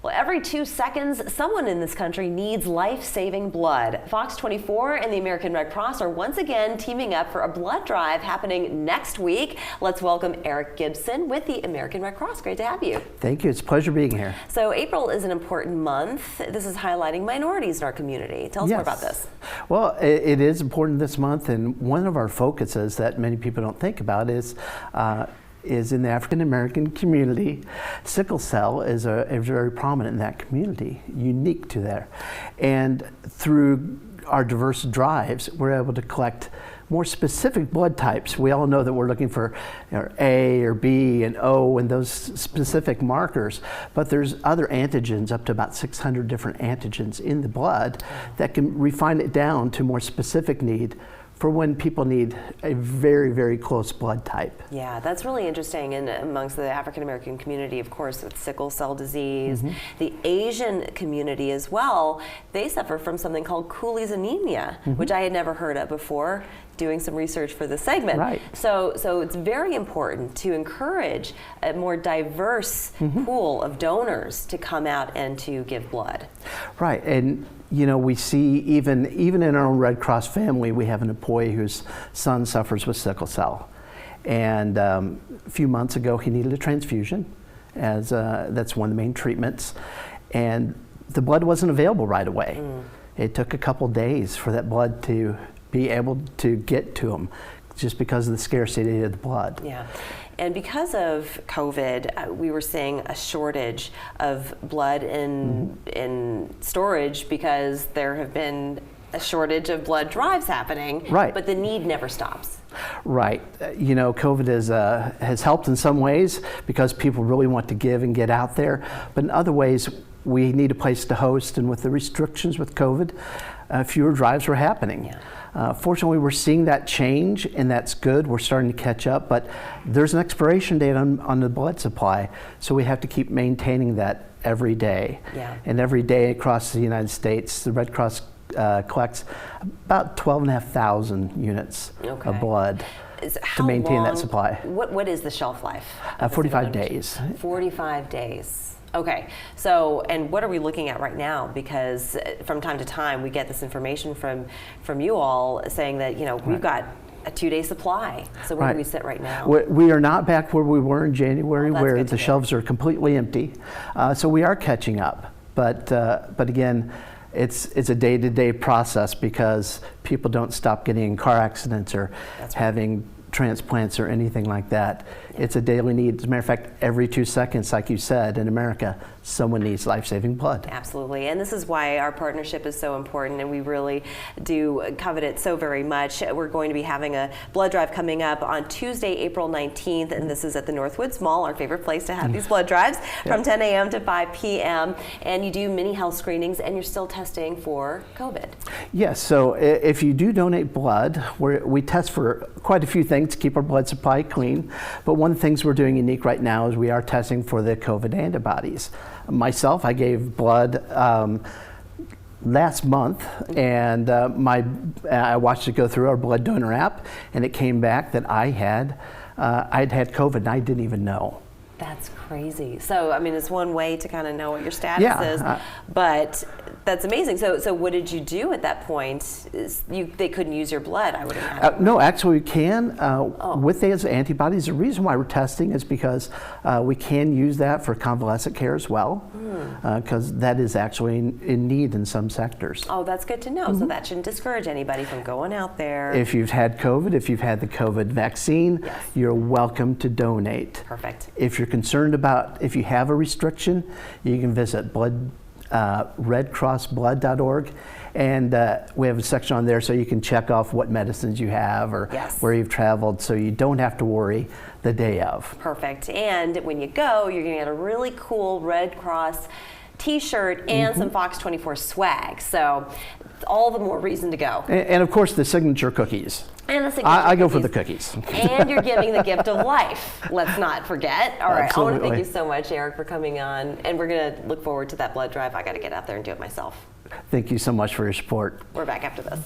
Well, every 2 seconds, someone in this country needs life-saving blood. Fox 24 and the American Red Cross are once again teaming up for a blood drive happening next week. Let's welcome Eric Gibson with the American Red Cross. Great to have you. Thank you. It's a pleasure being here. So April is an important month. This is highlighting minorities in our community. Tell us more about this. Well, it is important this month, and one of our focuses that many people don't think about is in the African American community. Sickle cell is very prominent in that community, unique to there. And through our diverse drives, we're able to collect more specific blood types. We all know that we're looking for A or B and O and those specific markers, but there's other antigens, up to about 600 different antigens in the blood that can refine it down to more specific need for when people need a very, very close blood type. Yeah, that's really interesting. And amongst the African American community, of course, with sickle cell disease, the Asian community as well, they suffer from something called Cooley's anemia, which I had never heard of before doing some research for this segment. Right. So it's very important to encourage a more diverse pool of donors to come out and to give blood. Right, and you know, we see even in our own Red Cross family, we have an employee whose son suffers with sickle cell. And a few months ago, he needed a transfusion, as that's one of the main treatments. And the blood wasn't available right away. It took a couple days for that blood to be able to get to him, just because of the scarcity of the blood. Yeah, and because of COVID, we were seeing a shortage of blood in storage because there have been a shortage of blood drives happening. Right. But the need never stops. Right. You know, COVID has helped in some ways because people really want to give and get out there, but in other ways, we need a place to host, and with the restrictions with COVID, fewer drives were happening. Yeah. Fortunately, we're seeing that change, and that's good. We're starting to catch up, but there's an expiration date on the blood supply, so we have to keep maintaining that every day. Yeah. And every day across the United States, the Red Cross collects about 12,500 units of blood to maintain that supply. What is the shelf life? 45 days. 45 days. Okay, so, and what are we looking at right now? Because from time to time we get this information from you all saying that, you know, we've got a 2-day supply. So where do we sit right now? We are not back where we were in January, where the hear. shelves are completely empty. So we are catching up, but again, it's a day-to-day process because people don't stop getting in car accidents or having transplants or anything like that. It's a daily need. As a matter of fact, every 2 seconds, like you said, in America, someone needs life-saving blood. Absolutely, and this is why our partnership is so important, and we really do covet it so very much. We're going to be having a blood drive coming up on Tuesday, April 19th, and this is at the Northwoods Mall, our favorite place to have these blood drives, from 10 a.m. to 5 p.m. And you do mini health screenings, and you're still testing for COVID. Yes, so if you do donate blood, we test for quite a few things to keep our blood supply clean, but one of the things we're doing unique right now is we are testing for the COVID antibodies. Myself, I gave blood last month, and I watched it go through our blood donor app, and it came back that I'd had COVID, and I didn't even know. That's crazy. So, I mean, it's one way to kind of know what your status is, but that's amazing. So what did you do at that point? They couldn't use your blood, I would imagine. No, actually we can. With those antibodies, the reason why we're testing is because we can use that for convalescent care as well, because that is actually in need in some sectors. Oh, that's good to know. So that shouldn't discourage anybody from going out there. If you've had COVID, if you've had the COVID vaccine, you're welcome to donate. Perfect. If you're concerned about, if you have a restriction, you can visit redcrossblood.org, and we have a section on there so you can check off what medicines you have or where you've traveled, so you don't have to worry the day of. Perfect. And when you go, you're going to get a really cool Red Cross t-shirt and some Fox 24 swag, so all the more reason to go. And of course the signature cookies. And the signature I go for the cookies. And you're giving the gift of life. Let's not forget. All right, Absolutely. I want to thank you so much, Eric, for coming on. And we're going to look forward to that blood drive. I got to get out there and do it myself. Thank you so much for your support. We're back after this.